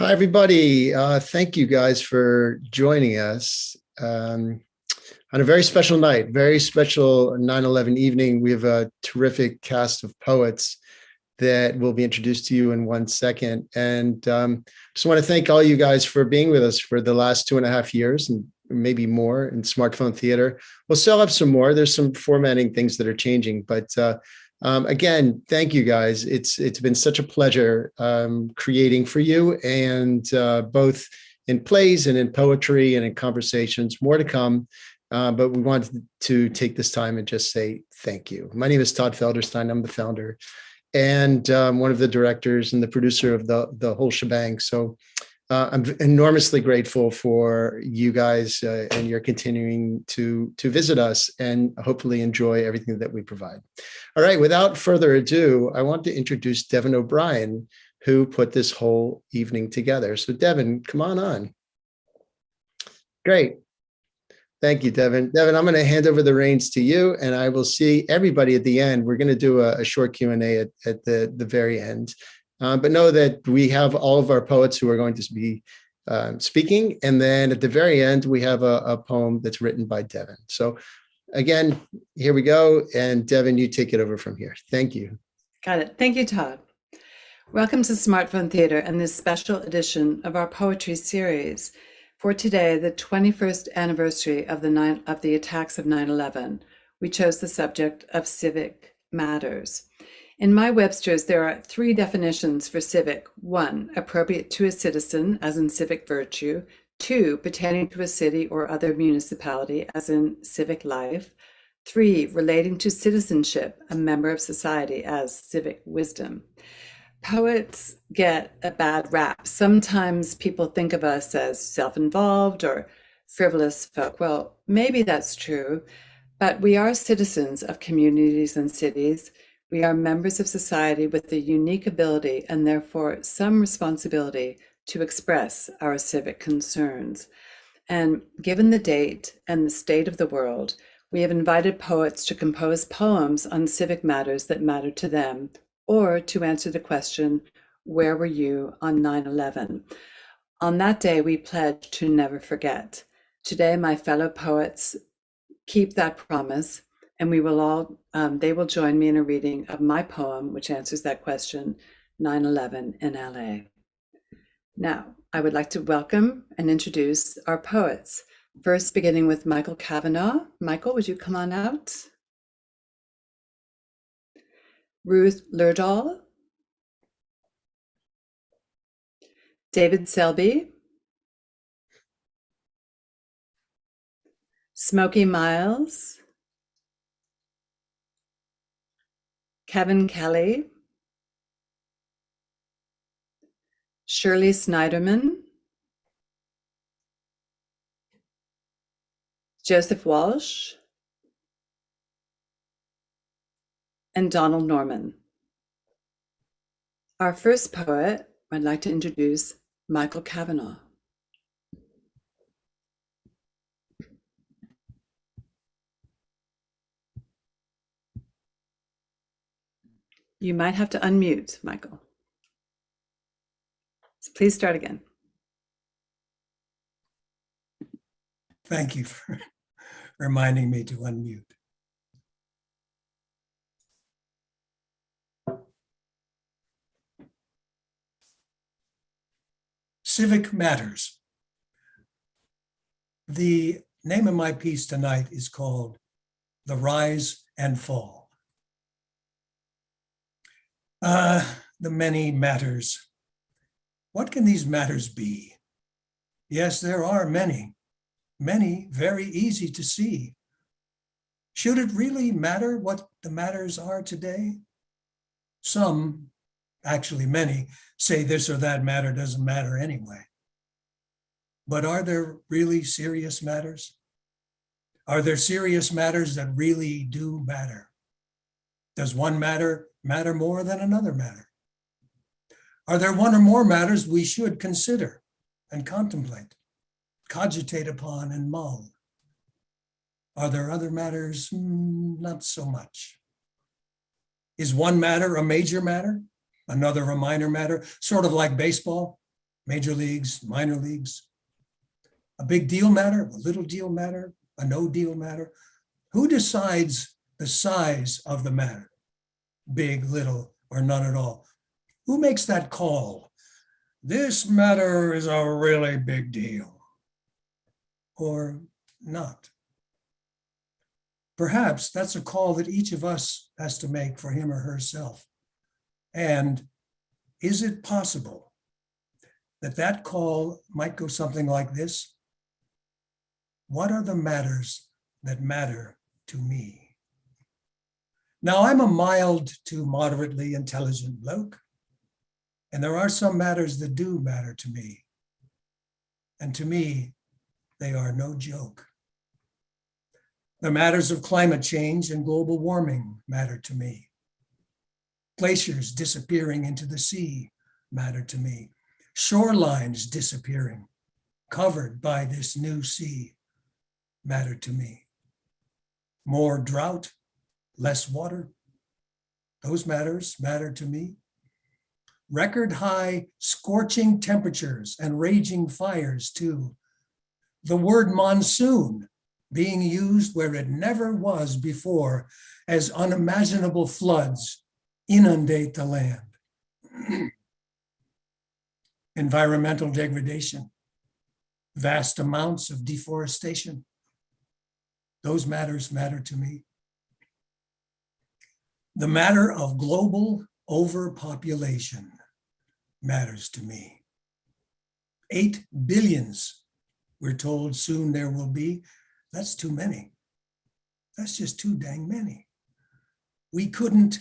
Hi, everybody. Thank you guys for joining us on a very special night, very special 9/11 evening. We have a terrific cast of poets that will be introduced to you in 1 second. And just want to thank all you guys for being with us for the last 2.5 years and maybe more in Smartphone Theater. We'll still have some more. There's some formatting things that are changing, but again, thank you guys. It's been such a pleasure creating for you, and both in plays and in poetry and in conversations. More to come, but we wanted to take this time and just say thank you. My name is Todd Felderstein. I'm the founder and one of the directors and the producer of the whole shebang. So I'm enormously grateful for you guys and you're continuing to visit us and hopefully enjoy everything that we provide. All right, without further ado, I want to introduce Devon O'Brien, who put this whole evening together. So Devon, come on. Great. Thank you, Devon. Devon, I'm going to hand over the reins to you, and I will see everybody at the end. We're going to do a short Q&A at the very end. But know that we have all of our poets who are going to be speaking. And then at the very end, we have a poem that's written by Devon. So again, here we go. And Devon, you take it over from here. Thank you. Got it. Thank you, Todd. Welcome to Smartphone Theater and this special edition of our poetry series for today, the 21st anniversary of the attacks of 9/11. We chose the subject of Civic Matters. In my Webster's, there are 3 definitions for civic. 1, appropriate to a citizen, as in civic virtue. 2, pertaining to a city or other municipality, as in civic life. 3, relating to citizenship, a member of society, as civic wisdom. Poets get a bad rap. Sometimes people think of us as self-involved or frivolous folk. Well, maybe that's true, but we are citizens of communities and cities. We are members of society with a unique ability and therefore some responsibility to express our civic concerns. And given the date and the state of the world, we have invited poets to compose poems on civic matters that matter to them, or to answer the question, where were you on 9/11? On that day, we pledge to never forget. Today, my fellow poets keep that promise, and we will all, they will join me in a reading of my poem, which answers that question, 9/11 in LA. Now, I would like to welcome and introduce our poets. First, beginning with Michael Cavanaugh. Michael, would you come on out? Ruth Lerdahl. David Selby. Smokey Miles. Kevin Kelly. Shirley Sniderman. Joseph Walsh. And Donald Norman. Our first poet, I'd like to introduce Michael Cavanaugh. You might have to unmute, Michael. So please start again. Thank you for reminding me to unmute. Civic Matters. The name of my piece tonight is called The Rise and Fall. The many matters. What can these matters be? Yes, there are many very easy to see. Should it really matter what the matters are today? Some, actually many, say this or that matter doesn't matter anyway. But are there really serious matters? Are there serious matters that really do matter? Does one matter more than another matter? Are there one or more matters we should consider and contemplate, cogitate upon and mull? Are there other matters? Not so much. Is one matter a major matter, another a minor matter, sort of like baseball? major leagues, minor leagues. A big deal matter, a little deal matter, a no deal matter. Who decides the size of the matter? Big, little, or none at all? Who makes that call? This matter is a really big deal, or not. Perhaps that's a call that each of us has to make for him or herself. And is it possible that that call might go something like this? What are the matters that matter to me? Now, I'm a mild to moderately intelligent bloke, and there are some matters that do matter to me. And to me, they are no joke. The matters of climate change and global warming matter to me. Glaciers disappearing into the sea matter to me. Shorelines disappearing, covered by this new sea, matter to me. More drought, less water, those matters matter to me. Record high scorching temperatures and raging fires too. The word monsoon being used where it never was before, as unimaginable floods inundate the land. Environmental degradation, vast amounts of deforestation. Those matters matter to me. The matter of global overpopulation matters to me. 8 billions, we're told soon there will be. That's too many. That's just too dang many. We couldn't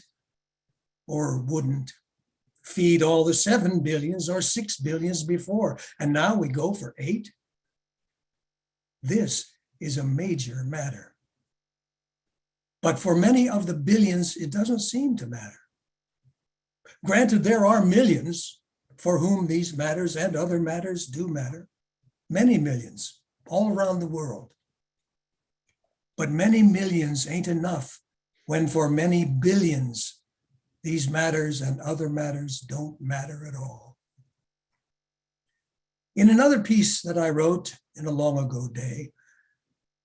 or wouldn't feed all the 7 billions or 6 billions before, and now we go for 8. This is a major matter. But for many of the billions, it doesn't seem to matter. Granted, there are millions for whom these matters and other matters do matter, many millions all around the world. But many millions ain't enough when for many billions, these matters and other matters don't matter at all. In another piece that I wrote in a long ago day,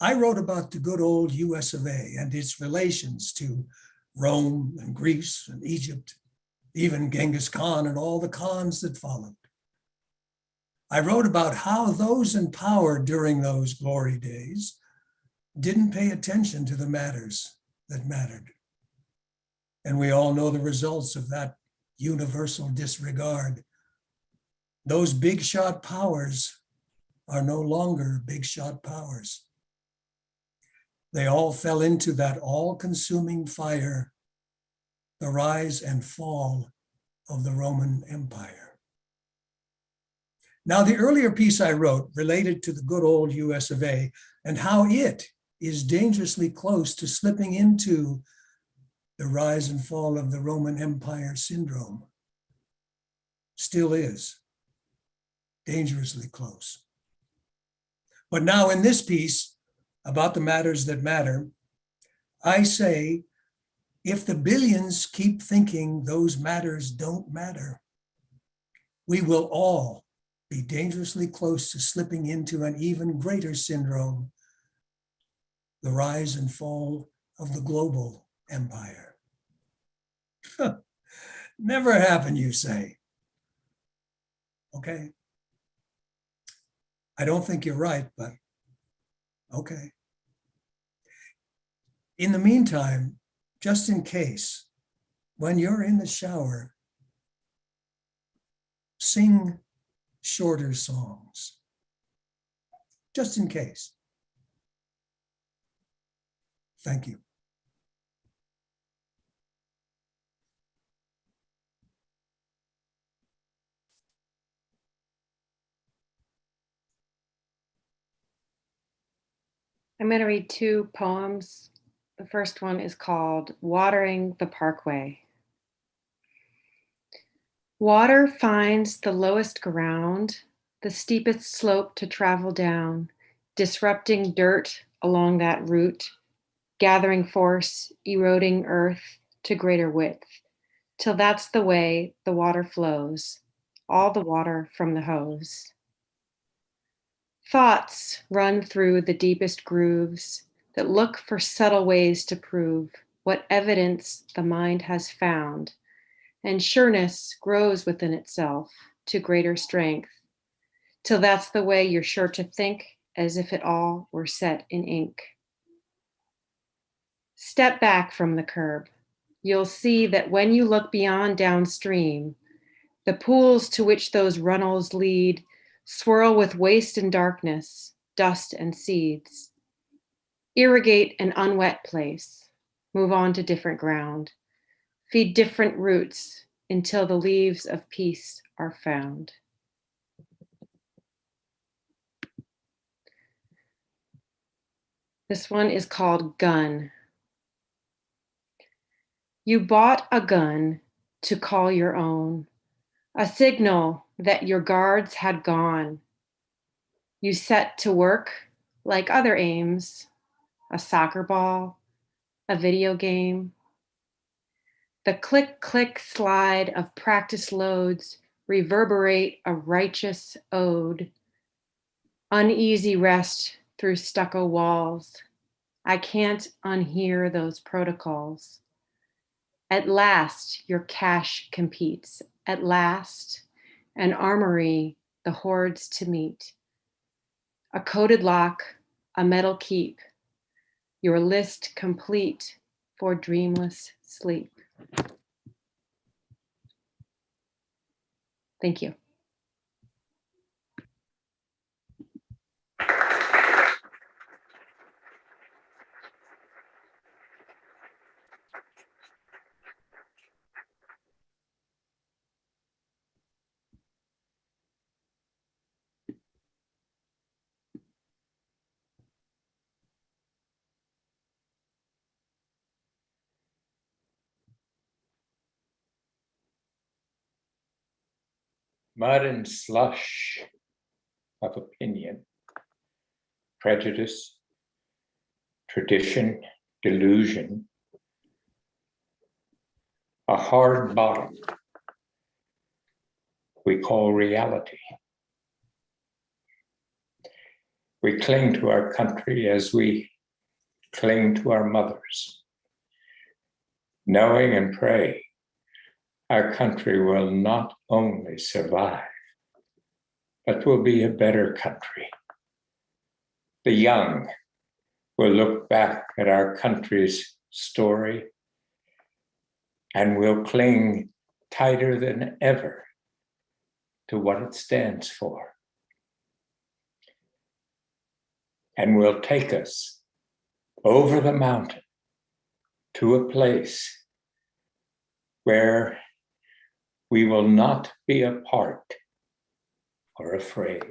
I wrote about the good old US of A and its relations to Rome and Greece and Egypt, even Genghis Khan and all the Khans that followed. I wrote about how those in power during those glory days didn't pay attention to the matters that mattered. And we all know the results of that universal disregard. Those big shot powers are no longer big shot powers. They all fell into that all-consuming fire, the rise and fall of the Roman Empire. Now, the earlier piece I wrote related to the good old US of A and how it is dangerously close to slipping into the rise and fall of the Roman Empire syndrome. Still is dangerously close. But now in this piece about the matters that matter, I say, if the billions keep thinking those matters don't matter, we will all be dangerously close to slipping into an even greater syndrome, the rise and fall of the global empire. Never happened, you say. Okay. I don't think you're right, but okay. In the meantime, just in case, when you're in the shower, sing shorter songs, just in case. Thank you. I'm going to read 2 poems. The first one is called Watering the Parkway. Water finds the lowest ground, the steepest slope to travel down, disrupting dirt along that route, gathering force, eroding earth to greater width, till that's the way the water flows, all the water from the hose. Thoughts run through the deepest grooves that look for subtle ways to prove what evidence the mind has found, and sureness grows within itself to greater strength, till that's the way you're sure to think, as if it all were set in ink. Step back from the curb. You'll see that when you look beyond downstream, the pools to which those runnels lead swirl with waste and darkness, dust and seeds. Irrigate an unwet place, move on to different ground, feed different roots until the leaves of peace are found. This one is called Gun. You bought a gun to call your own, a signal that your guards had gone. You set to work like other aims, a soccer ball, a video game. The click, click, slide of practice loads reverberate a righteous ode. Uneasy rest through stucco walls. I can't unhear those protocols. At last, your cash competes. At last, an armory, the hordes to meet. A coded lock, a metal keep. Your list complete for dreamless sleep. Thank you. Mud and slush of opinion, prejudice, tradition, delusion, a hard bottom we call reality. We cling to our country as we cling to our mothers, knowing and pray our country will not only survive, but will be a better country. The young will look back at our country's story and will cling tighter than ever to what it stands for, and will take us over the mountain to a place where we will not be apart or afraid.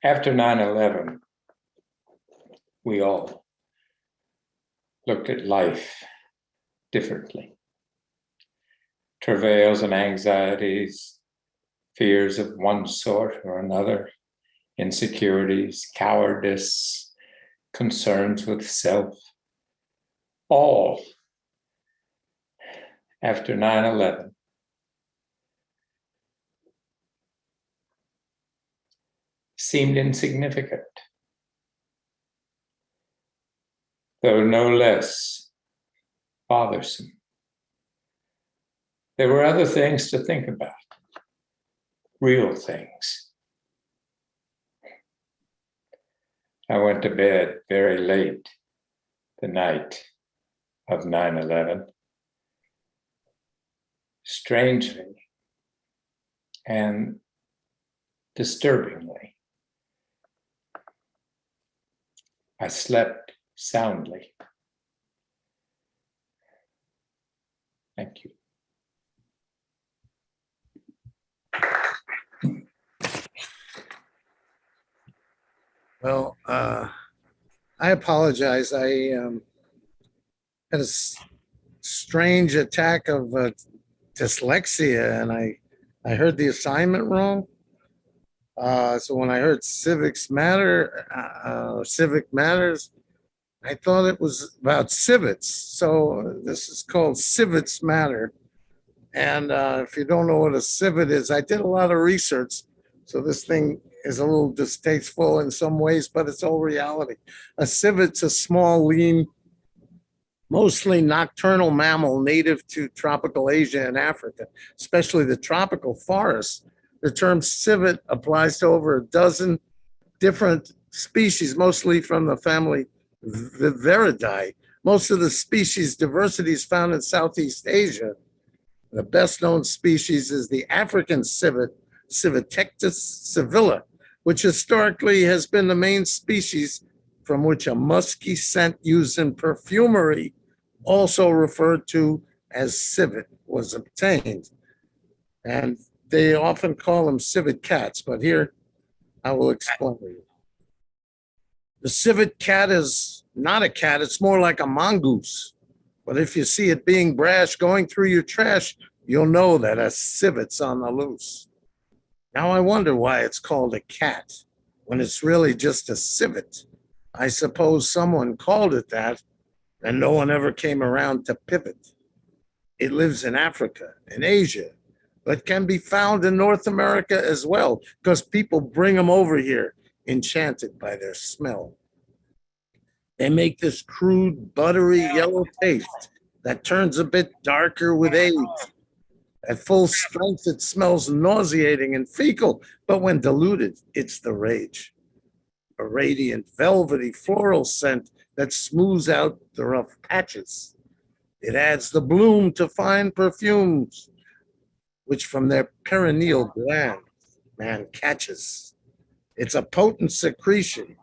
After 9/11, we all looked at life differently. Travails and anxieties, fears of one sort or another, insecurities, cowardice, concerns with self, all after 9/11 seemed insignificant, though no less bothersome. There were other things to think about, real things. I went to bed very late the night of 9/11. Strangely and disturbingly, I slept soundly. Thank you. Well, I apologize. I had a strange attack of dyslexia, and I heard the assignment wrong. So when I heard Civic Matters, I thought it was about civets. So this is called Civics Matter. And if you don't know what a civet is, I did a lot of research. So this thing is a little distasteful in some ways, but it's all reality. A civet's a small, lean, mostly nocturnal mammal native to tropical Asia and Africa, especially the tropical forests. The term civet applies to over a dozen different species, mostly from the family Viveridae. Most of the species diversity is found in Southeast Asia. The best known species is the African civet, Civitectus civilla, which historically has been the main species from which a musky scent used in perfumery, also referred to as civet, was obtained. And they often call them civet cats, but here I will explain to you. The civet cat is not a cat, it's more like a mongoose. But if you see it being brash going through your trash, you'll know that a civet's on the loose. Now I wonder why it's called a cat when it's really just a civet. I suppose someone called it that and no one ever came around to pivot. It lives in Africa, in Asia, but can be found in North America as well because people bring them over here, enchanted by their smell. They make this crude, buttery yellow taste that turns a bit darker with age. At full strength, it smells nauseating and fecal, but when diluted, it's the rage. A radiant, velvety floral scent that smooths out the rough patches. It adds the bloom to fine perfumes, which from their perineal gland, man catches. It's a potent secretion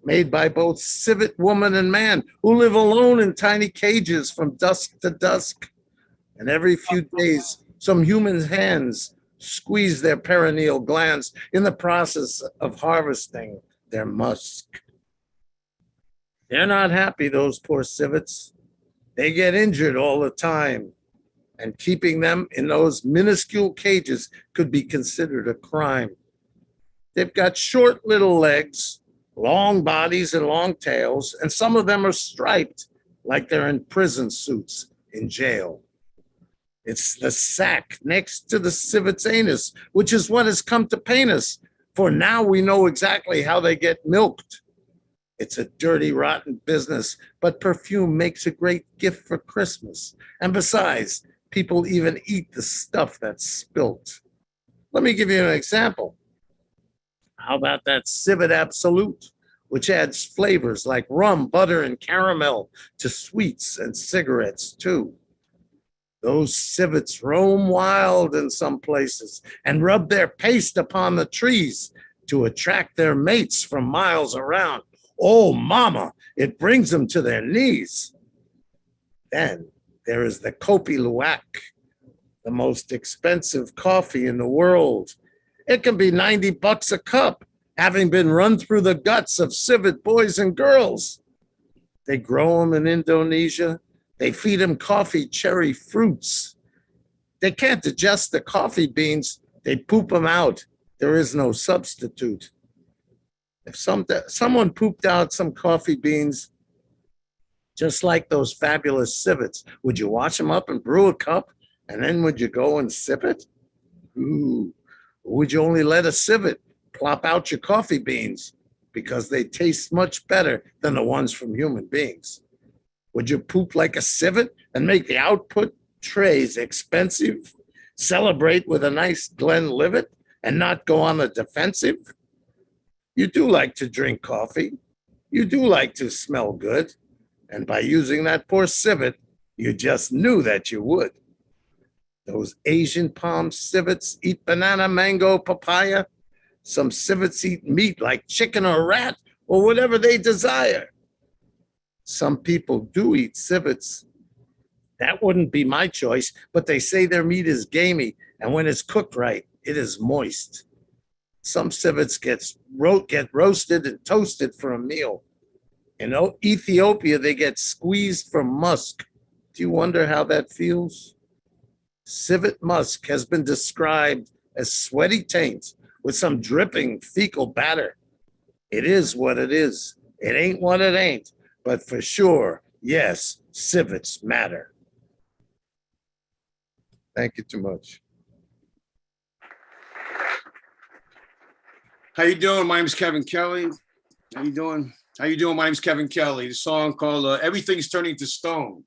made by both civet woman and man who live alone in tiny cages from dusk to dusk. And every few days, some human hands squeeze their perineal glands in the process of harvesting their musk. They're not happy, those poor civets. They get injured all the time, and keeping them in those minuscule cages could be considered a crime. They've got short little legs, long bodies and long tails, and some of them are striped like they're in prison suits in jail. It's the sac next to the civet's anus, which is what has come to pain us, for now we know exactly how they get milked. It's a dirty, rotten business, but perfume makes a great gift for Christmas. And besides, people even eat the stuff that's spilt. Let me give you an example. How about that civet absolute, which adds flavors like rum, butter, and caramel to sweets and cigarettes too. Those civets roam wild in some places and rub their paste upon the trees to attract their mates from miles around. Oh, mama, it brings them to their knees. Then there is the Kopi Luwak, the most expensive coffee in the world. It can be $90 a cup, having been run through the guts of civet boys and girls. They grow them in Indonesia. They feed them coffee cherry fruits. They can't digest the coffee beans. They poop them out. There is no substitute. If someone pooped out some coffee beans, just like those fabulous civets, would you wash them up and brew a cup? And then would you go and sip it? Ooh. Or would you only let a civet plop out your coffee beans because they taste much better than the ones from human beings? Would you poop like a civet and make the output trays expensive, celebrate with a nice Glenlivet, and not go on the defensive? You do like to drink coffee. You do like to smell good. And by using that poor civet, you just knew that you would. Those Asian palm civets eat banana, mango, papaya. Some civets eat meat like chicken or rat or whatever they desire. Some people do eat civets. That wouldn't be my choice, but they say their meat is gamey, and when it's cooked right, it is moist. Some civets get roasted and toasted for a meal. In Ethiopia, they get squeezed for musk. Do you wonder how that feels? Civet musk has been described as sweaty taint with some dripping fecal batter. It is what it is. It ain't what it ain't. But for sure, yes, civets matter. Thank you too much. How you doing? My name's Kevin Kelly. How you doing? How you doing? My name's Kevin Kelly. The song called Everything's Turning to Stone.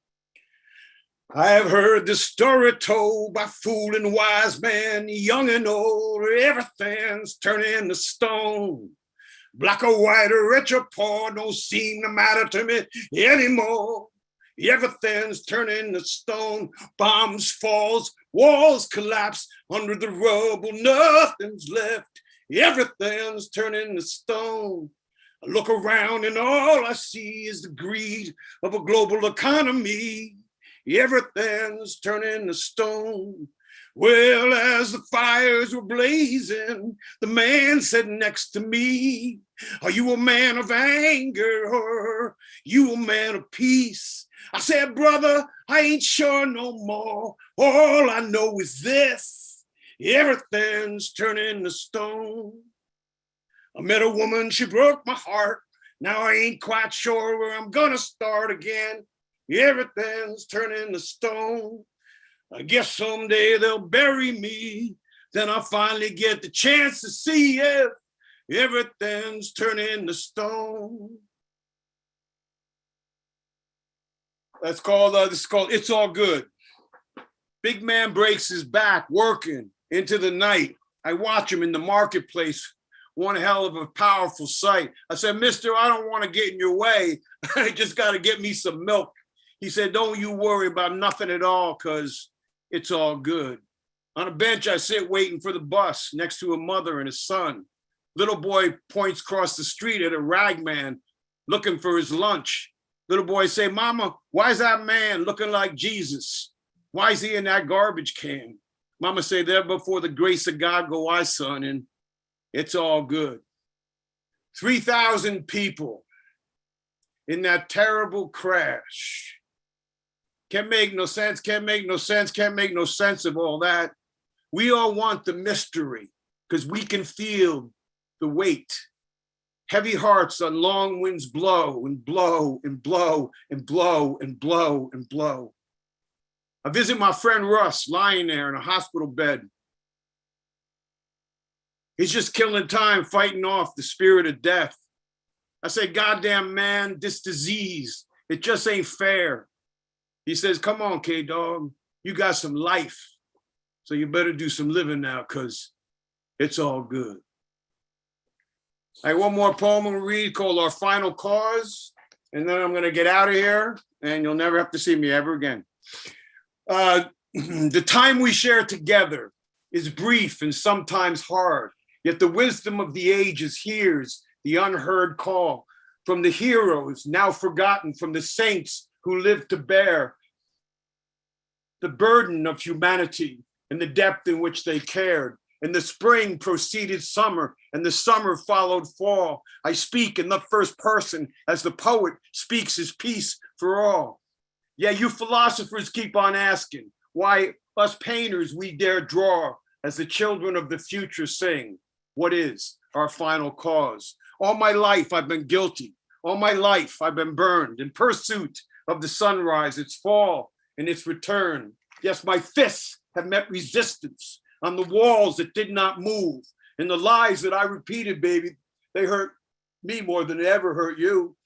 I have heard the story told by fool and wise man, young and old, everything's turning to stone. Black or white or rich or poor don't seem to matter to me anymore. Everything's turning to stone. Bombs falls, walls collapse under the rubble, nothing's left. Everything's turning to stone. I look around and all I see is the greed of a global economy. Everything's turning to stone. Well, as the fires were blazing, the man said next to me, are you a man of anger or you a man of peace? I said, brother, I ain't sure no more. All I know is this, everything's turning to stone. I met a woman, she broke my heart. Now I ain't quite sure where I'm gonna start again. Everything's turning to stone. I guess someday they'll bury me. Then I'll finally get the chance to see if everything's turning to stone. This is called It's All Good. Big man breaks his back working into the night. I watch him in the marketplace. One hell of a powerful sight. I said, mister, I don't want to get in your way. I just got to get me some milk. He said, don't you worry about nothing at all, because it's all good. On a bench, I sit waiting for the bus next to a mother and a son. Little boy points across the street at a rag man looking for his lunch. Little boy say, mama, why is that man looking like Jesus? Why is he in that garbage can? Mama say, there before the grace of God go I, son, and it's all good. 3,000 people in that terrible crash. Can't make no sense, can't make no sense, can't make no sense of all that. We all want the mystery because we can feel the weight. Heavy hearts on long winds blow and blow and blow and blow and blow and blow. I visit my friend Russ lying there in a hospital bed. He's just killing time fighting off the spirit of death. I say, goddamn man, this disease, it just ain't fair. He says, come on, K-Dog, you got some life. So you better do some living now because it's all good. I have one more poem I'm gonna read called Our Final Cause, and then I'm gonna get out of here and you'll never have to see me ever again. The time we share together is brief and sometimes hard, yet the wisdom of the ages hears the unheard call from the heroes now forgotten, from the saints who lived to bear the burden of humanity and the depth in which they cared. And the spring preceded summer, and the summer followed fall. I speak in the first person as the poet speaks his piece for all. Yeah, you philosophers keep on asking why us painters we dare draw as the children of the future sing. What is our final cause? All my life I've been guilty. All my life I've been burned in pursuit of the sunrise, its fall, and its return. Yes, my fists have met resistance on the walls that did not move. And the lies that I repeated, baby, they hurt me more than they ever hurt you.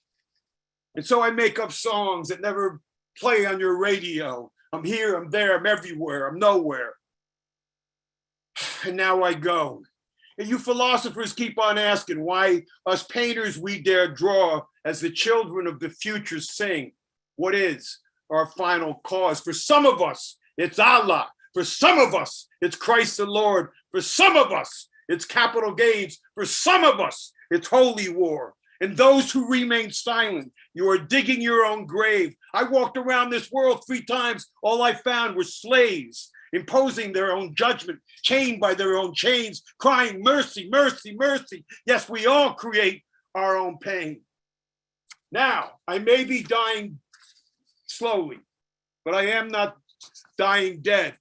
And so I make up songs that never play on your radio. I'm here, I'm there, I'm everywhere, I'm nowhere. And now I go. And you philosophers keep on asking why us painters we dare draw as the children of the future sing. What is our final cause? For some of us, it's Allah. For some of us, it's Christ the Lord. For some of us, it's capital gains. For some of us, it's holy war. And those who remain silent, you are digging your own grave. I walked around this world 3 times. All I found were slaves, imposing their own judgment, chained by their own chains, crying, mercy, mercy, mercy. Yes, we all create our own pain. Now, I may be dying slowly, but I am not dying dead.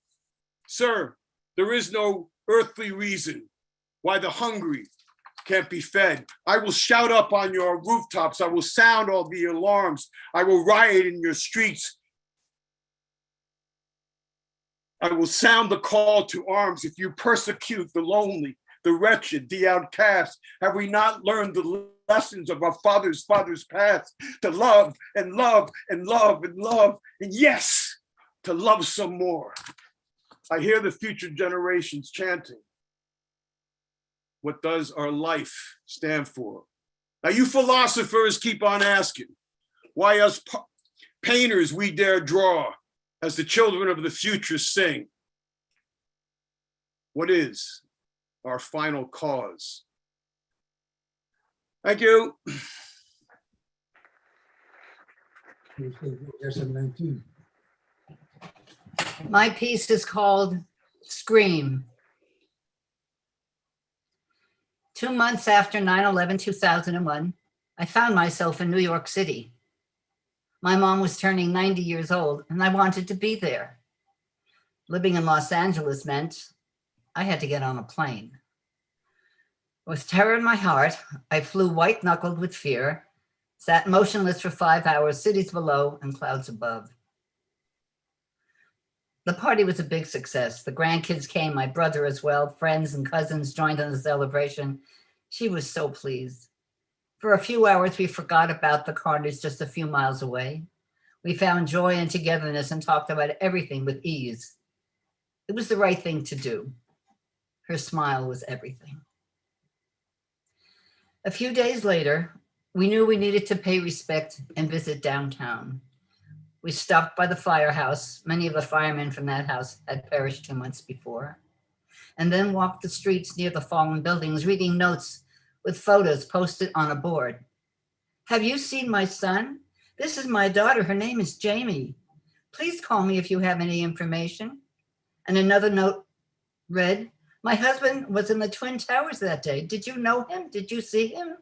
Sir, there is no earthly reason why the hungry can't be fed. I will shout up on your rooftops. I will sound all the alarms. I will riot in your streets. I will sound the call to arms if you persecute the lonely, the wretched, the outcast. Have we not learned the lessons of our fathers' past to love and love and love and love, and yes, to love some more? I hear the future generations chanting, what does our life stand for? Now you philosophers keep on asking, why us painters we dare draw as the children of the future sing? What is our final cause? Thank you. My piece is called Scream. 2 months after 9/11/2001, I found myself in New York City. My mom was turning 90 years old and I wanted to be there. Living in Los Angeles meant I had to get on a plane. With terror in my heart, I flew white-knuckled with fear, sat motionless for 5 hours, cities below and clouds above. The party was a big success. The grandkids came, my brother as well, friends and cousins joined in the celebration. She was so pleased. For a few hours, we forgot about the carnage just a few miles away. We found joy and togetherness and talked about everything with ease. It was the right thing to do. Her smile was everything. A few days later, we knew we needed to pay respect and visit downtown. We stopped by the firehouse. Many of the firemen from that house had perished 2 months before. And then walked the streets near the fallen buildings, reading notes with photos posted on a board. Have you seen my son? This is my daughter. Her name is Jamie. Please call me if you have any information. And another note read, my husband was in the Twin Towers that day. Did you know him? Did you see him?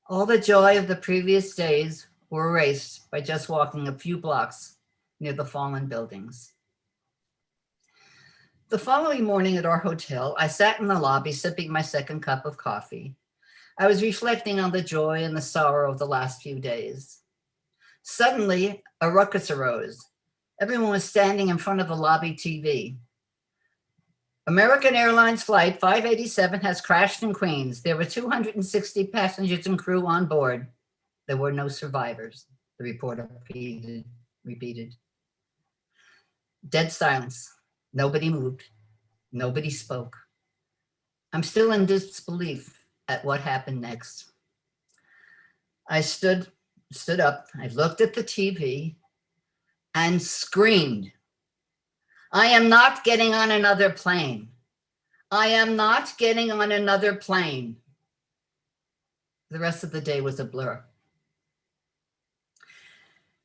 All the joy of the previous days were erased by just walking a few blocks near the fallen buildings. The following morning at our hotel, I sat in the lobby sipping my second cup of coffee. I was reflecting on the joy and the sorrow of the last few days. Suddenly, a ruckus arose. Everyone was standing in front of the lobby TV. American Airlines Flight 587 has crashed in Queens. There were 260 passengers and crew on board. There were no survivors, the reporter repeated. Dead silence. Nobody moved. Nobody spoke. I'm still in disbelief at what happened next. I stood up, I looked at the TV and screamed, I am not getting on another plane. I am not getting on another plane. The rest of the day was a blur.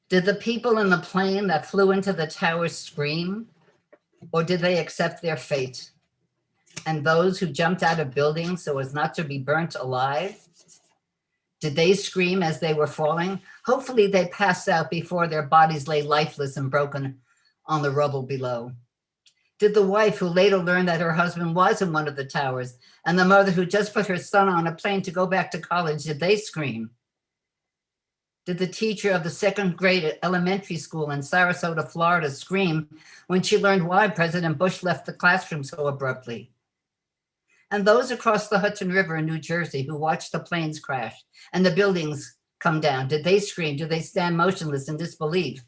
Did the people in the plane that flew into the towers scream, or did they accept their fate? And those who jumped out of buildings so as not to be burnt alive, did they scream as they were falling? Hopefully they passed out before their bodies lay lifeless and broken on the rubble below. Did the wife who later learned that her husband was in one of the towers and the mother who just put her son on a plane to go back to college, did they scream? Did the teacher of the second grade at elementary school in Sarasota, Florida scream when she learned why President Bush left the classroom so abruptly? And those across the Hudson River in New Jersey who watched the planes crash and the buildings come down, did they scream? Did they stand motionless in disbelief?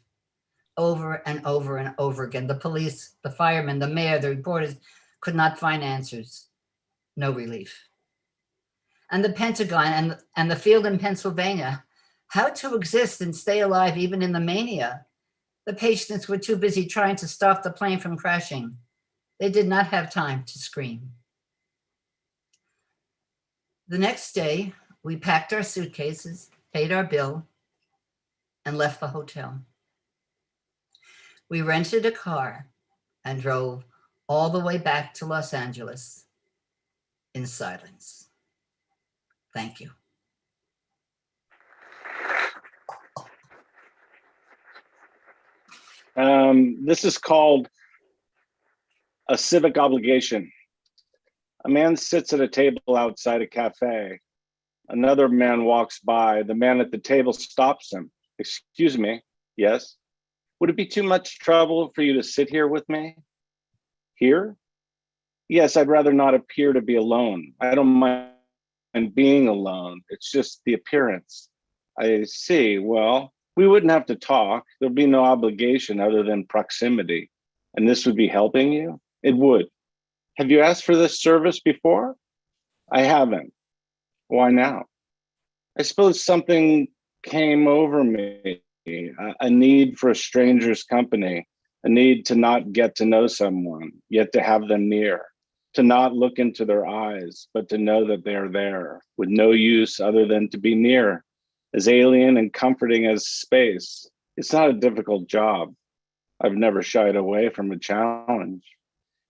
Over and over and over again, the police, the firemen, the mayor, the reporters could not find answers. No relief. And the Pentagon and the field in Pennsylvania, how to exist and stay alive even in the mania. The patients were too busy trying to stop the plane from crashing. They did not have time to scream. The next day, we packed our suitcases, paid our bill, and left the hotel. We rented a car and drove all the way back to Los Angeles in silence. Thank you. This is called a civic obligation. A man sits at a table outside a cafe. Another man walks by. The man at the table stops him. Excuse me, yes? Would it be too much trouble for you to sit here with me? Here? Yes, I'd rather not appear to be alone. I don't mind being alone. It's just the appearance. I see. Well, we wouldn't have to talk. There'd be no obligation other than proximity. And this would be helping you? It would. Have you asked for this service before? I haven't. Why now? I suppose something came over me, a need for a stranger's company, a need to not get to know someone, yet to have them near, to not look into their eyes, but to know that they're there with no use other than to be near, as alien and comforting as space. It's not a difficult job. I've never shied away from a challenge.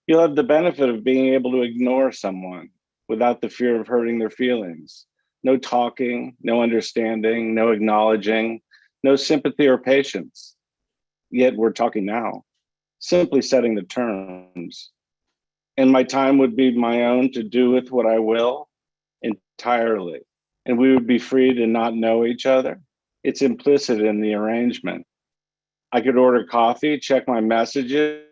You'll have the benefit of being able to ignore someone without the fear of hurting their feelings. No talking, no understanding, no acknowledging, no sympathy or patience. Yet we're talking now, simply setting the terms. And my time would be my own to do with what I will entirely. And we would be free to not know each other. It's implicit in the arrangement. I could order coffee, check my messages.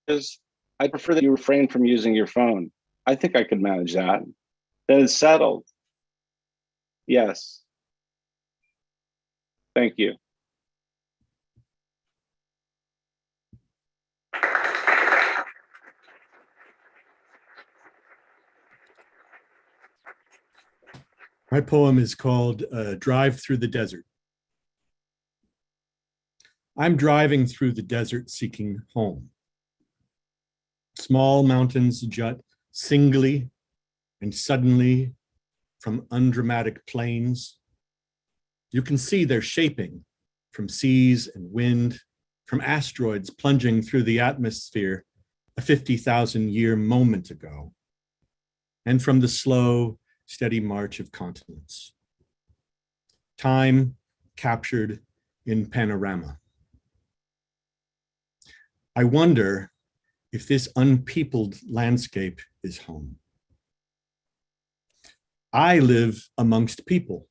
I prefer that you refrain from using your phone. I think I could manage that. Then it's settled. Yes. Thank you. My poem is called Drive Through the Desert. I'm driving through the desert seeking home. Small mountains jut singly and suddenly from undramatic plains. You can see their shaping from seas and wind, from asteroids plunging through the atmosphere a 50,000-year moment ago, and from the slow, steady march of continents. Time captured in panorama. I wonder if this unpeopled landscape is home. I live amongst people,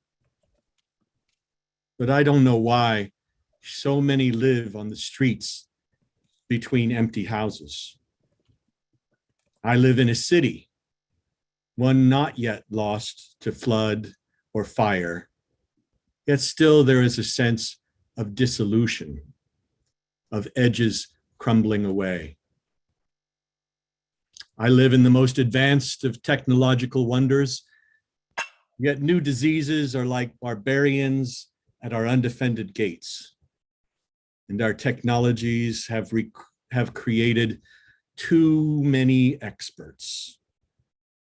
but I don't know why so many live on the streets between empty houses. I live in a city, one not yet lost to flood or fire, yet still there is a sense of dissolution, of edges crumbling away. I live in the most advanced of technological wonders, yet new diseases are like barbarians at our undefended gates. And our technologies have created too many experts,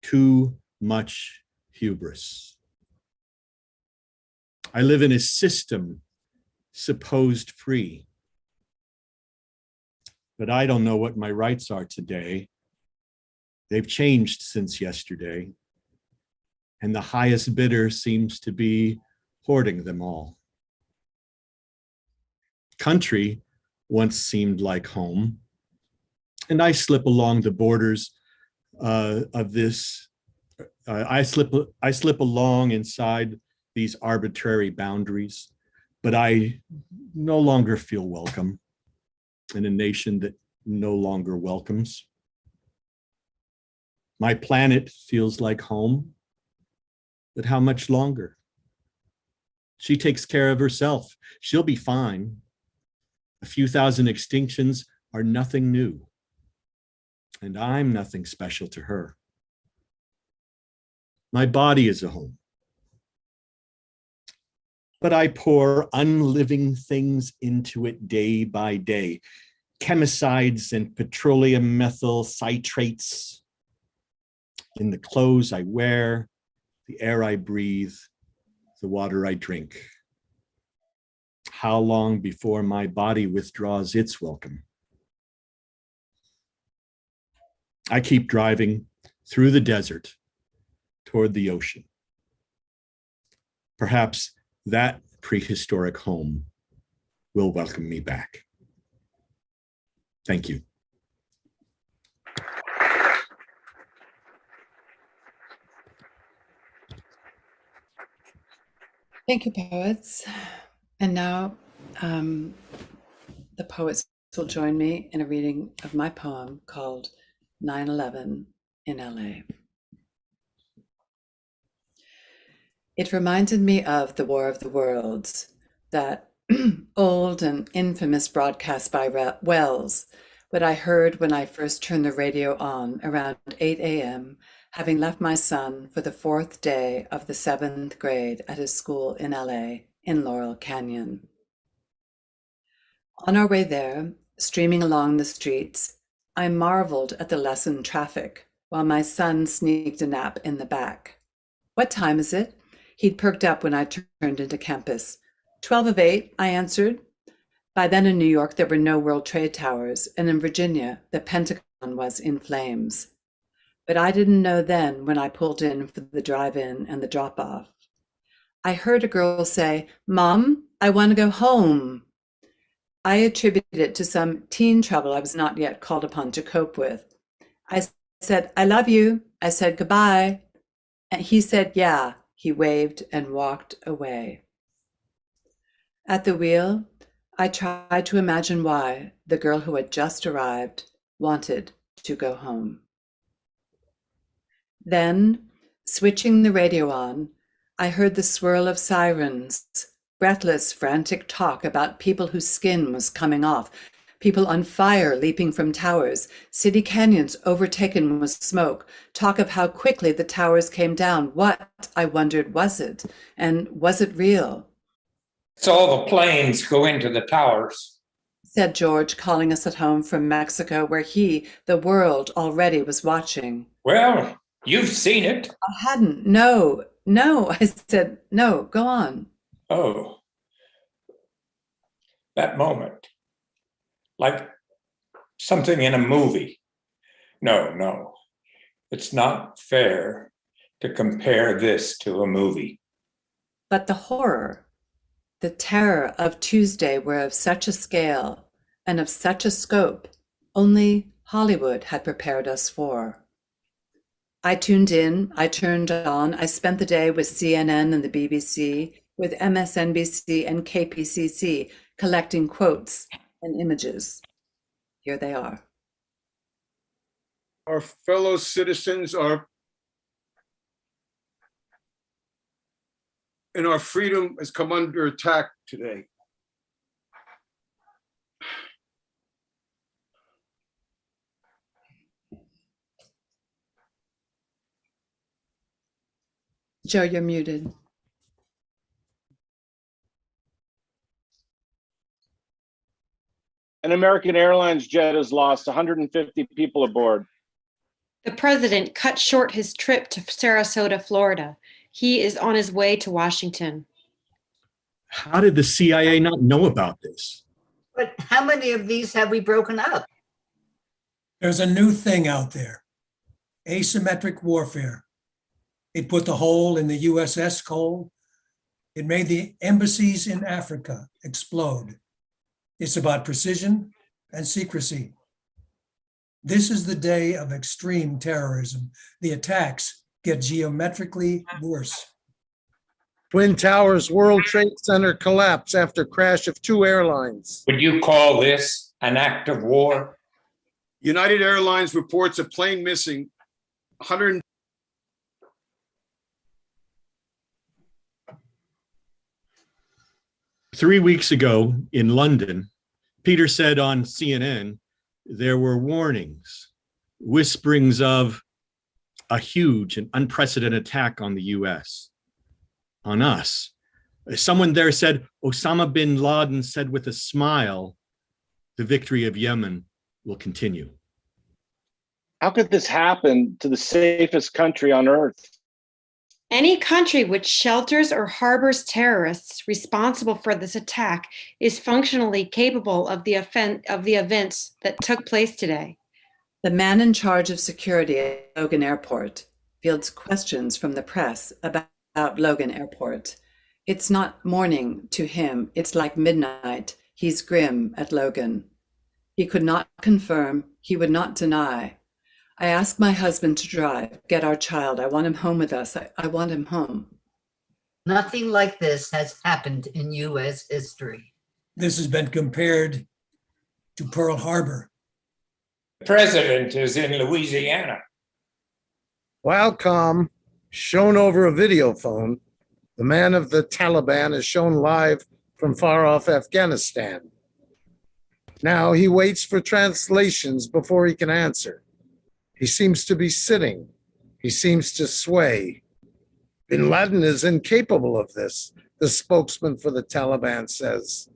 too much hubris. I live in a system supposed free, but I don't know what my rights are today. They've changed since yesterday, and the highest bidder seems to be hoarding them all. Country once seemed like home, and I slip along the borders of this. I slip along inside these arbitrary boundaries, but I no longer feel welcome in a nation that no longer welcomes. My planet feels like home, but how much longer? She takes care of herself. She'll be fine. A few thousand extinctions are nothing new, and I'm nothing special to her. My body is a home, but I pour unliving things into it day by day. Chemicides and petroleum methyl citrates in the clothes I wear, the air I breathe, the water I drink. How long before my body withdraws its welcome? I keep driving through the desert toward the ocean. Perhaps that prehistoric home will welcome me back. Thank you. Thank you, poets. And now the poets will join me in a reading of my poem called 9/11 in LA. It reminded me of the War of the Worlds, that old and infamous broadcast by Wells, what I heard when I first turned the radio on around 8 a.m., having left my son for the 4th day of the 7th grade at his school in LA in Laurel Canyon. On our way there, streaming along the streets, I marveled at the lessened traffic while my son sneaked a nap in the back. "What time is it?" He'd perked up when I turned into campus. 12 of 8, I answered. By then in New York, there were no World Trade Towers, and in Virginia, the Pentagon was in flames. But I didn't know then when I pulled in for the drive-in and the drop-off. I heard a girl say, "Mom, I want to go home." I attributed it to some teen trouble I was not yet called upon to cope with. I said, "I love you." I said, "Goodbye." And he said, "Yeah." He waved and walked away. At the wheel, I tried to imagine why the girl who had just arrived wanted to go home. Then, switching the radio on, I heard the swirl of sirens, breathless, frantic talk about people whose skin was coming off, people on fire leaping from towers, city canyons overtaken with smoke, talk of how quickly the towers came down. What, I wondered, was it? And was it real? "It's all the planes go into the towers," said George, calling us at home from Mexico, where he, the world, already was watching. "Well, you've seen it." I hadn't. No, I said, "No, go on." Oh, that moment. Like something in a movie. No, it's not fair to compare this to a movie. But the horror, the terror of Tuesday were of such a scale and of such a scope only Hollywood had prepared us for. I tuned in, I turned on, I spent the day with CNN and the BBC, with MSNBC and KPCC, collecting quotes and images. Here they are. Our fellow citizens are, and our freedom has come under attack today. Joe, you're muted. An American Airlines jet has lost 150 people aboard. The president cut short his trip to Sarasota, Florida. He is on his way to Washington. How did the CIA not know about this? But how many of these have we broken up? There's a new thing out there, asymmetric warfare. It put the hole in the USS Cole. It made the embassies in Africa explode. It's about precision and secrecy. This is the day of extreme terrorism. The attacks get geometrically worse. Twin Towers World Trade Center collapse after crash of 2 airlines. Would you call this an act of war? United Airlines reports a plane missing. 100. Three weeks ago in London, Peter said on CNN, there were warnings, whisperings of a huge and unprecedented attack on the US, on us. Someone there said, Osama bin Laden said with a smile, the victory of Yemen will continue. How could this happen to the safest country on earth? Any country which shelters or harbors terrorists responsible for this attack is functionally capable of the events that took place today. The man in charge of security at Logan Airport fields questions from the press about Logan Airport. It's not morning to him. It's like midnight. He's grim at Logan. He could not confirm. He would not deny. I asked my husband to drive, get our child. I want him home with us. I want him home. Nothing like this has happened in US history. This has been compared to Pearl Harbor. The president is in Louisiana. While calm, shown over a video phone, the man of the Taliban is shown live from far off Afghanistan. Now he waits for translations before he can answer. He seems to be sitting. He seems to sway. Bin Laden is incapable of this, the spokesman for the Taliban says.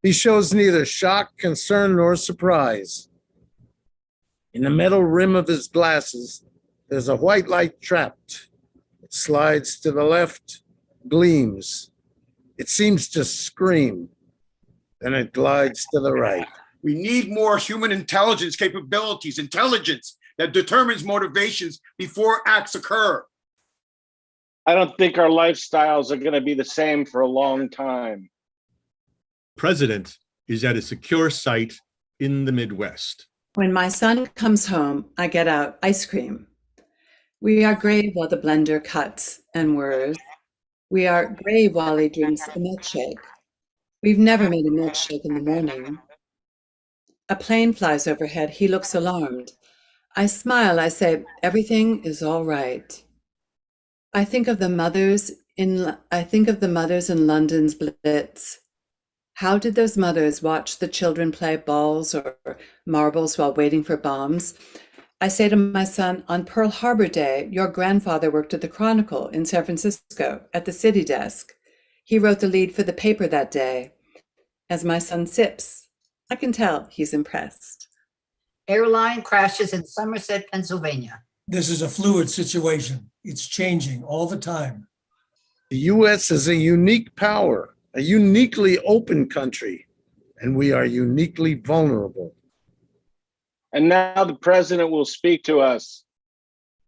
He shows neither shock, concern, nor surprise. In the metal rim of his glasses, there's a white light trapped. It slides to the left, gleams. It seems to scream. Then it glides to the right. We need more human intelligence capabilities, intelligence that determines motivations before acts occur. I don't think our lifestyles are going to be the same for a long time. President is at a secure site in the Midwest. When my son comes home, I get out ice cream. We are grave while the blender cuts and whirs. We are grave while he drinks a milkshake. We've never made a milkshake in the morning. A plane flies overhead. He looks alarmed. I smile. I say, everything is all right. I think of the mothers in London's Blitz. How did those mothers watch the children play balls or marbles while waiting for bombs? I say to my son, on Pearl Harbor Day, your grandfather worked at the Chronicle in San Francisco at the city desk. He wrote the lead for the paper that day. As my son sips, I can tell he's impressed. Airline crashes in Somerset, Pennsylvania. This is a fluid situation. It's changing all the time. The U.S. is a unique power, a uniquely open country, and we are uniquely vulnerable. And now the president will speak to us.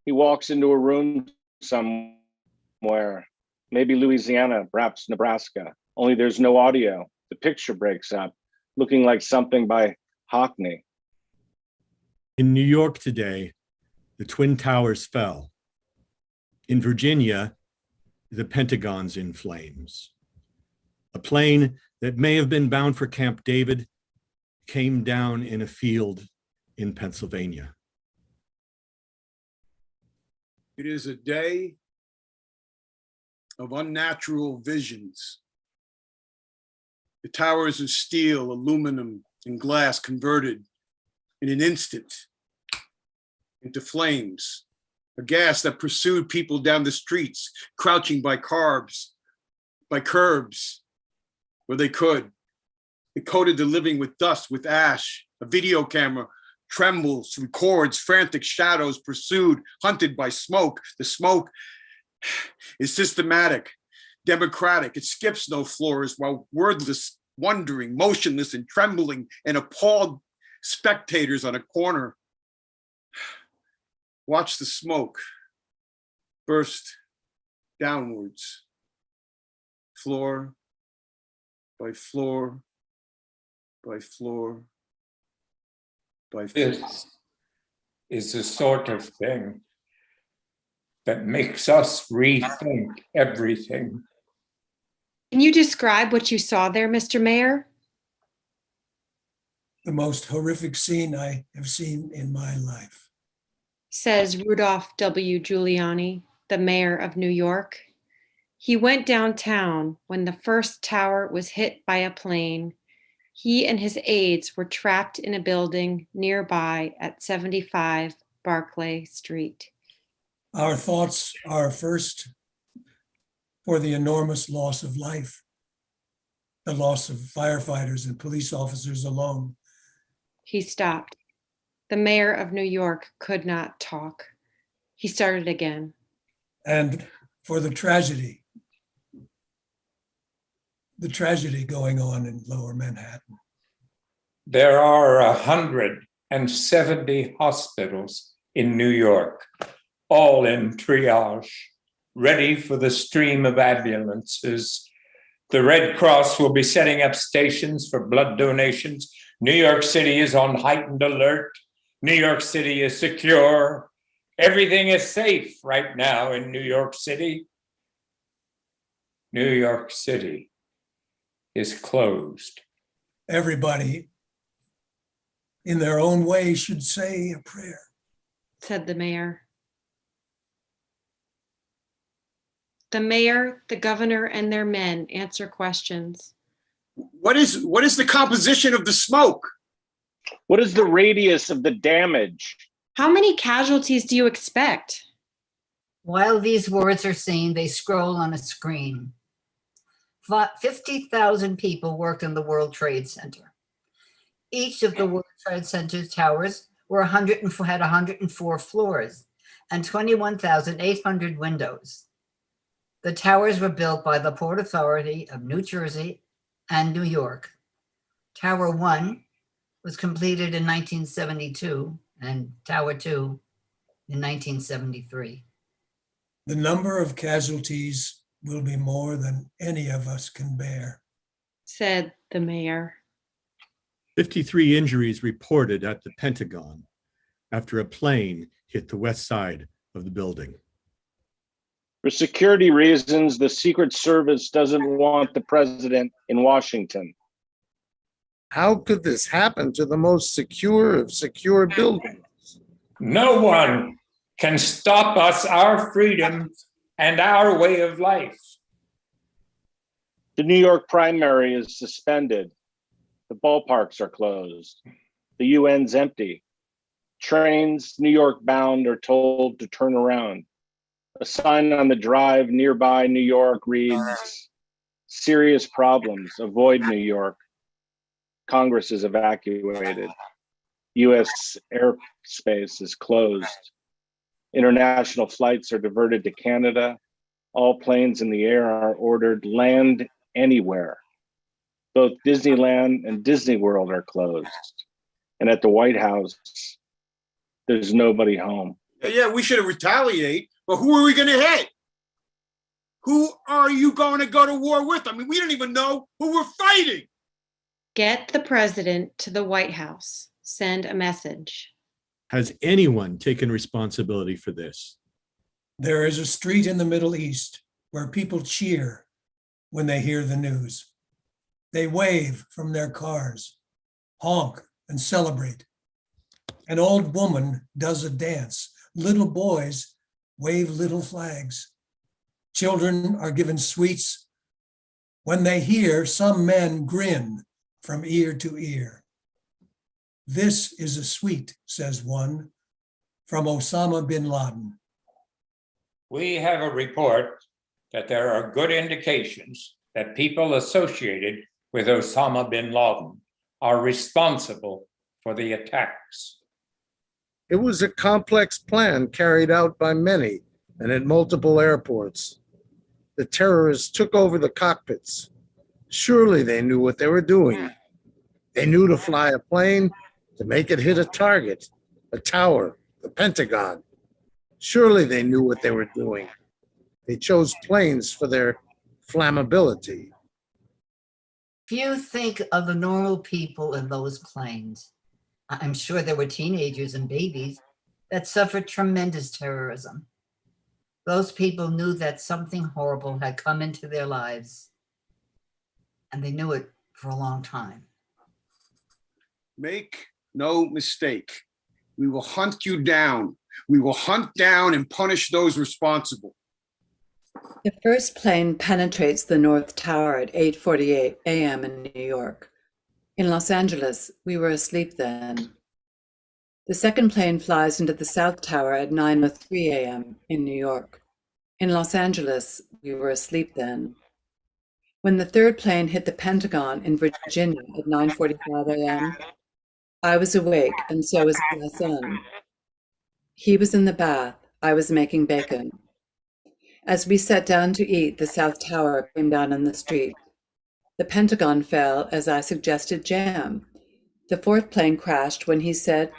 He walks into a room somewhere, maybe Louisiana, perhaps Nebraska, only there's no audio. The picture breaks up, looking like something by Hockney. In New York today, the Twin Towers fell. In Virginia, the Pentagon's in flames. A plane that may have been bound for Camp David came down in a field in Pennsylvania. It is a day of unnatural visions. The towers of steel, aluminum, and glass converted in an instant into flames, a gas that pursued people down the streets, crouching by curbs where they could. It coated the living with dust, with ash. A video camera trembles, records frantic shadows pursued, hunted by smoke. The smoke is systematic, democratic. It skips no floors while wordless, wondering, motionless and trembling and appalled spectators on a corner watch the smoke burst downwards, floor by floor by floor by floor. This is the sort of thing that makes us rethink everything. Can you describe what you saw there, Mr. Mayor? The most horrific scene I have seen in my life. Says Rudolph W. Giuliani, the mayor of New York. He went downtown when the first tower was hit by a plane. He and his aides were trapped in a building nearby at 75 Barclay Street. Our thoughts are first for the enormous loss of life, the loss of firefighters and police officers alone. He stopped. The mayor of New York could not talk. He started again. And for the tragedy going on in Lower Manhattan. There are 170 hospitals in New York, all in triage, ready for the stream of ambulances. The Red Cross will be setting up stations for blood donations. New York City is on heightened alert. New York City is secure. Everything is safe right now in New York City. New York City is closed Everybody, in their own way, should say a prayer. said the mayor. The mayor, the governor, and their men answer questions. What is the composition of the smoke? What is the radius of the damage? How many casualties do you expect? While these words are seen, they scroll on a screen. 50,000 people worked in the World Trade Center. Each of the World Trade Center towers had 104 floors and 21,800 windows. The towers were built by the Port Authority of New Jersey and New York. Tower 1 was completed in 1972 and Tower 2 in 1973. The number of casualties will be more than any of us can bear, said the mayor. 53 injuries reported at the Pentagon after a plane hit the west side of the building. For security reasons, the Secret Service doesn't want the president in Washington. How could this happen to the most secure of secure buildings? No one can stop us, our freedom and our way of life. The New York primary is suspended. The ballparks are closed. The UN's empty. Trains New York bound are told to turn around. A sign on the drive nearby New York reads, "Serious problems, avoid New York." Congress is evacuated. US airspace is closed. International flights are diverted to Canada. All planes in the air are ordered land anywhere. Both Disneyland and Disney World are closed. And at the White House, there's nobody home. Yeah, we should retaliate, but who are we going to hit? Who are you going to go to war with? I mean, we don't even know who we're fighting. Get the president to the White House. Send a message. Has anyone taken responsibility for this? There is a street in the Middle East where people cheer when they hear the news. They wave from their cars, honk and celebrate. An old woman does a dance. Little boys wave little flags. Children are given sweets. When they hear, some men grin from ear to ear. "This is a sweet," says one, "from Osama bin Laden." We have a report that there are good indications that people associated with Osama bin Laden are responsible for the attacks. It was a complex plan carried out by many and at multiple airports. The terrorists took over the cockpits. Surely they knew what they were doing. They knew to fly a plane, to make it hit a target, a tower, the Pentagon. Surely they knew what they were doing. They chose planes for their flammability. Few think of the normal people in those planes. I'm sure there were teenagers and babies that suffered tremendous terrorism. Those people knew that something horrible had come into their lives, and they knew it for a long time. Make no mistake. We will hunt you down. We will hunt down and punish those responsible. The first plane penetrates the North Tower at 8:48 a.m. in New York. In Los Angeles, we were asleep then. The second plane flies into the South Tower at 9:03 a.m. in New York. In Los Angeles, we were asleep then. When the third plane hit the Pentagon in Virginia at 9:45 a.m., I was awake, and so was my son. He was in the bath. I was making bacon. As we sat down to eat, the South Tower came down in the street. The Pentagon fell as I suggested jam. The fourth plane crashed when he said,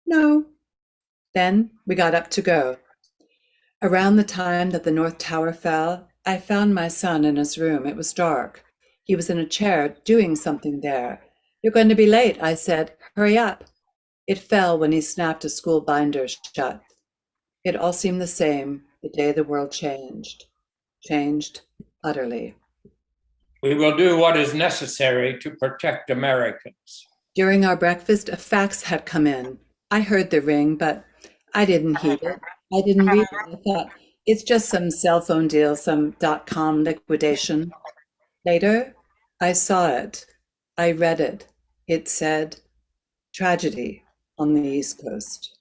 "No." Then we got up to go. Around the time that the North Tower fell, I found my son in his room. It was dark. He was in a chair doing something there. "You're going to be late," I said. "Hurry up." It fell when he snapped a school binder shut. It all seemed the same the day the world changed utterly. We will do what is necessary to protect Americans. During our breakfast, a fax had come in. I heard the ring, but I didn't heed it. I didn't read it. I thought, it's just some cell phone deal, some .com liquidation. Later, I saw it. I read it. It said, tragedy on the East Coast.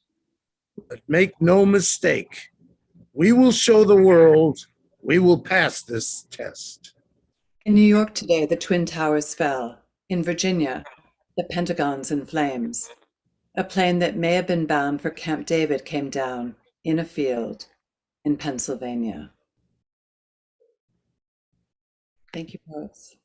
But make no mistake, we will show the world we will pass this test. In New York today, the Twin Towers fell. In Virginia, the Pentagon's in flames. A plane that may have been bound for Camp David came down in a field in Pennsylvania. Thank you, poets.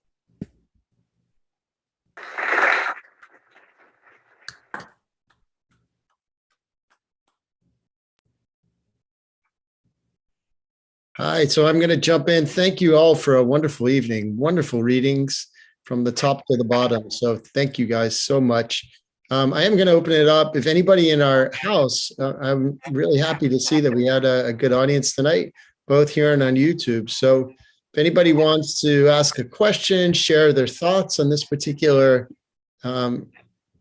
Hi, so I'm going to jump in. Thank you all for a wonderful evening, wonderful readings from the top to the bottom. So thank you guys so much. I am going to open it up. If anybody in our house, I'm really happy to see that we had a good audience tonight, both here and on YouTube. So if anybody wants to ask a question, share their thoughts on this particular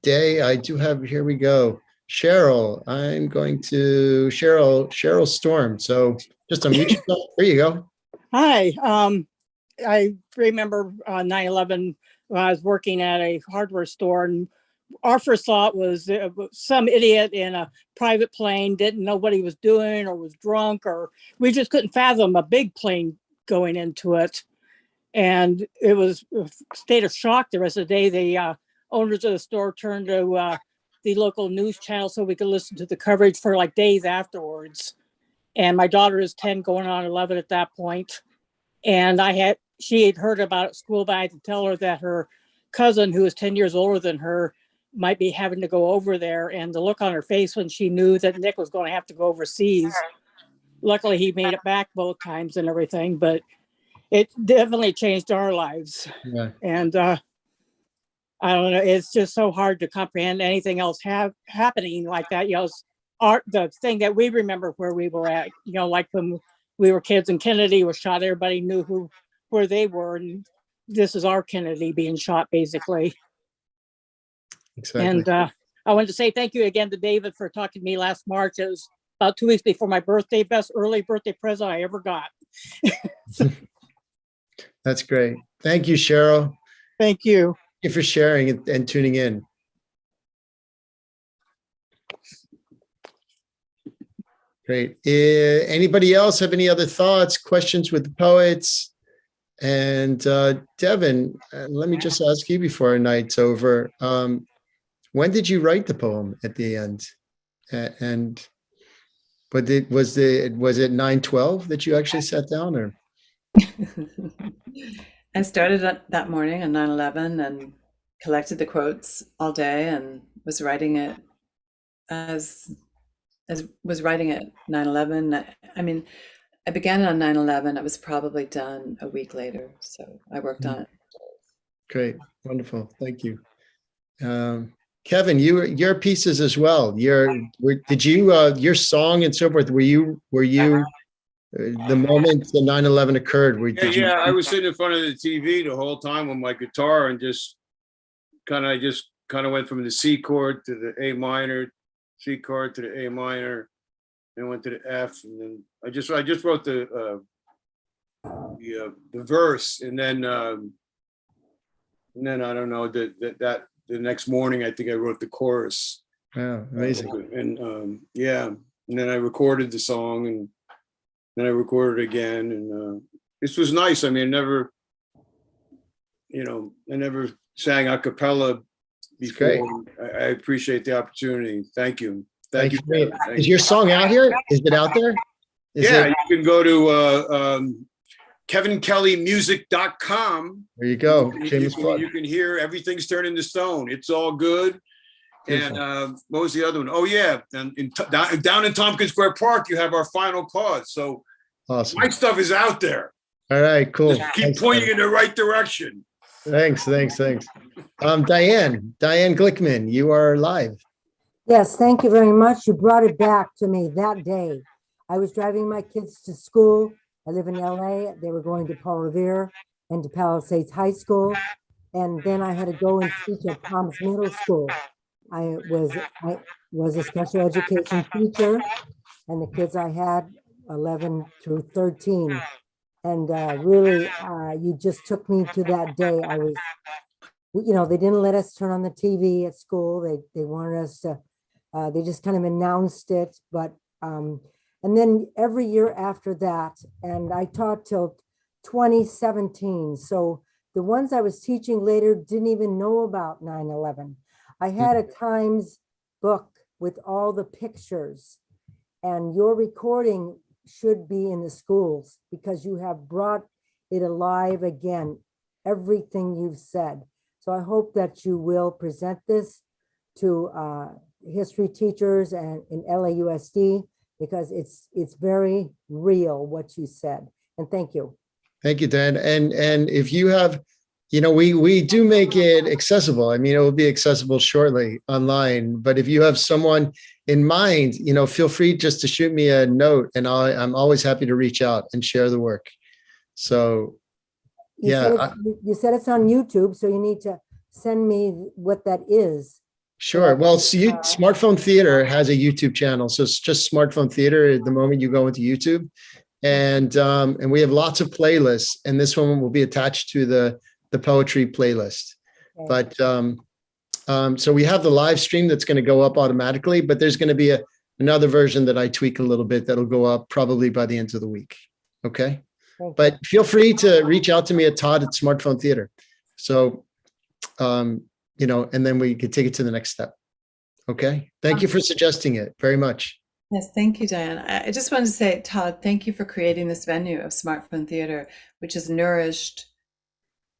day, I do have, here we go. Cheryl, I'm going to, Cheryl Storm. So just unmute yourself. There you go. Hi. I remember 9/11 when I was working at a hardware store, and our first thought was some idiot in a private plane didn't know what he was doing or was drunk, or we just couldn't fathom a big plane going into it. And it was a state of shock the rest of the day. The owners of the store turned to the local news channel so we could listen to the coverage for like days afterwards. And my daughter is 10 going on 11 at that point. And she had heard about it at school, but I had to tell her that her cousin, who was 10 years older than her, might be having to go over there. And the look on her face when she knew that Nick was going to have to go overseas. Luckily, he made it back both times and everything, but it definitely changed our lives. Yeah. And I don't know, it's just so hard to comprehend anything else happening like that. You know, the thing that we remember where we were at, you know, like when we were kids and Kennedy was shot, everybody knew where they were. And this is our Kennedy being shot, basically. Exactly. And I wanted to say thank you again to David for talking to me last March. It was about 2 weeks before my birthday, best early birthday present I ever got. That's great. Thank you, Cheryl. Thank you. Thank you for sharing and tuning in. Great. Anybody else have any other thoughts, questions with the poets? And Devon, let me just ask you before our night's over. When did you write the poem at the end? And was it 9/12 that you actually sat down, or? I started that morning on 9/11 and collected the quotes all day and was writing it as was writing at 9/11. I mean, I began it on 9/11. It was probably done a week later. So I worked on it. Great. Wonderful. Thank you. Kevin, your pieces as well. Your song and so forth, were you the moment the 9/11 occurred? I was sitting in front of the TV the whole time with my guitar and just kind of went from the C chord to the A minor, C chord to the A minor, and went to the F, and then I just wrote the verse, and then I don't know that the next morning I think I wrote the chorus. Wow, amazing. And and then I recorded the song, and then I recorded again, and this was nice. I mean, I never sang a cappella before. I appreciate the opportunity. Thank you. Thank you. Is your song out here? Is it out there? You can go to kevinkellymusic.com. There you go. You can hear Everything's Turned into Stone. It's all good. Beautiful. And what was the other one? Oh yeah, and down in Tompkins Square Park, you have our final cause. So awesome. My stuff is out there. All right, cool. Just keep pointing in the right direction. Thanks. Diane Glickman, you are live. Yes, thank you very much. You brought it back to me that day. I was driving my kids to school. I live in LA. They were going to Paul Revere. and to Palisades High School. And then I had to go and teach at Palms Middle School. I was a special education teacher, and the kids I had 11 through 13. And really, you just took me to that day. I was, you know, they didn't let us turn on the TV at school. They wanted us to, they just kind of announced it. But, and then every year after that, and I taught till 2017. So the ones I was teaching later didn't even know about 9/11. I had a Times book with all the pictures, and your recording should be in the schools because you have brought it alive again, everything you've said. So I hope that you will present this to history teachers and in LAUSD because it's very real what you said. And thank you. Thank you, Dan. And if you have, you know, we do make it accessible. I mean, it will be accessible shortly online, but if you have someone in mind, you know, feel free just to shoot me a note and I'm always happy to reach out and share the work. So, You said it's on YouTube, so you need to send me what that is. Sure. Well, Smartphone Theater has a YouTube channel. So it's just Smartphone Theater at the moment you go into YouTube. And we have lots of playlists, and this one will be attached to the poetry playlist. Okay. But so we have the live stream that's going to go up automatically, but there's going to be another version that I tweak a little bit that'll go up probably by the end of the week. Okay. But feel free to reach out to me at Todd at Smartphone Theater. So, you know, and then we could take it to the next step. Okay. Thank you for suggesting it very much. Yes, thank you, Diane. I just wanted to say, Todd, thank you for creating this venue of Smartphone Theater, which has nourished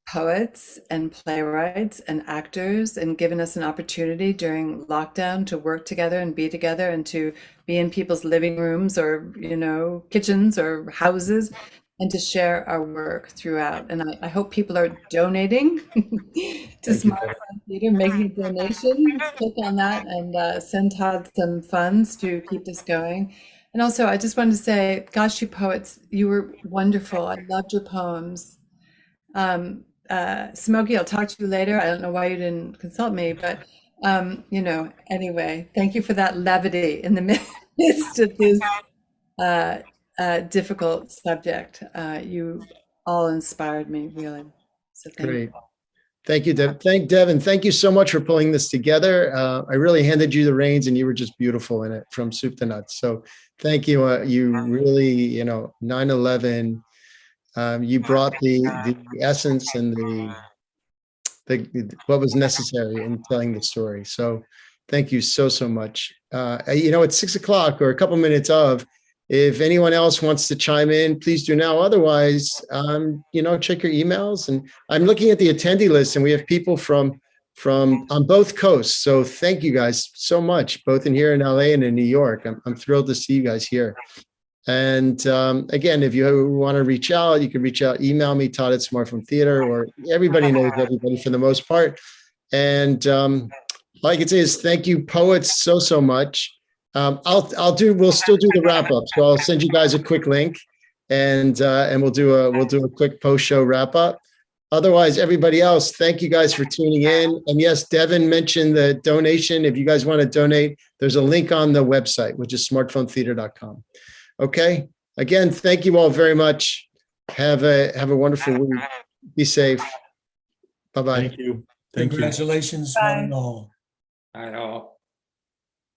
poets and playwrights and actors and given us an opportunity during lockdown to work together and be together and to be in people's living rooms or, you know, kitchens or houses and to share our work throughout. And I hope people are donating to Smartphone Theater, making a donation. Click on that and send Todd some funds to keep this going. And also, I just wanted to say, gosh, you poets, you were wonderful. I loved your poems. Smokey, I'll talk to you later. I don't know why you didn't consult me, but you know, anyway, thank you for that levity in the midst of this difficult subject. You all inspired me, really. So thank Great. you. Thank you, Devon. Thank you so much for pulling this together. I really handed you the reins and you were just beautiful in it from soup to nuts. So thank you. You really, you know, 9/11, you brought the essence and the what was necessary in telling the story. So thank you so much. You know, it's 6 o'clock or a couple minutes of. If anyone else wants to chime in, please do now. Otherwise, you know, check your emails. And I'm looking at the attendee list, and we have people from on both coasts. So thank you guys so much, both in here in LA and in New York. I'm thrilled to see you guys here. And again, if you want to reach out, you can reach out, email me, Todd at Smartphone Theater, or everybody knows everybody for the most part. And all I can say is thank you, poets, so much. We'll still do the wrap up. So I'll send you guys a quick link and we'll do a quick post show wrap up. Otherwise, everybody else, thank you guys for tuning in. And yes, Devon mentioned the donation. If you guys want to donate, there's a link on the website, which is smartphonetheater.com. Okay. Again, thank you all very much. Have a wonderful week. Be safe. Bye-bye. Thank you. Congratulations, one and all. I know.